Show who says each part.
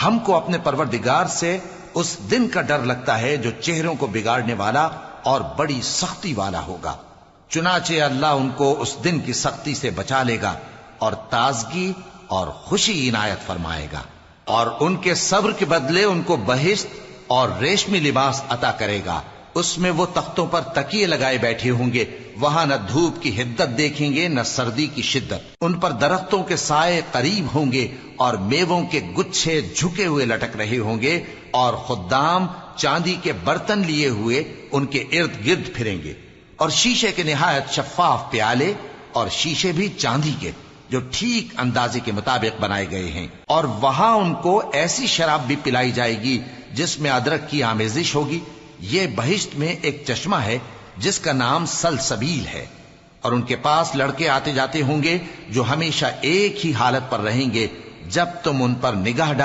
Speaker 1: ہم کو اپنے پروردگار سے اس دن کا ڈر لگتا ہے جو چہروں کو بگاڑنے والا اور بڑی سختی والا ہوگا۔ چنانچہ اللہ ان کو اس دن کی سختی سے بچا لے گا اور تازگی اور خوشی عنایت فرمائے گا، اور ان کے صبر کے بدلے ان کو بہشت اور ریشمی لباس عطا کرے گا۔ اس میں وہ تختوں پر تکیے لگائے بیٹھے ہوں گے، وہاں نہ دھوپ کی حدت دیکھیں گے نہ سردی کی شدت۔ ان پر درختوں کے سائے قریب ہوں گے اور میووں کے گچھے جھکے ہوئے لٹک رہے ہوں گے، اور خدام چاندی کے برتن لیے ہوئے ان کے ارد گرد پھریں گے، اور شیشے کے نہایت شفاف پیالے، اور شیشے بھی چاندی کے جو ٹھیک اندازے کے مطابق بنائے گئے ہیں۔ اور وہاں ان کو ایسی شراب بھی پلائی جائے گی جس میں ادرک کی آمیزش ہوگی۔ یہ بہشت میں ایک چشمہ ہے جس کا نام سلسبیل ہے، اور ان کے پاس لڑکے آتے جاتے ہوں گے جو ہمیشہ ایک ہی حالت پر رہیں گے جب تم ان پر نگاہ ڈالو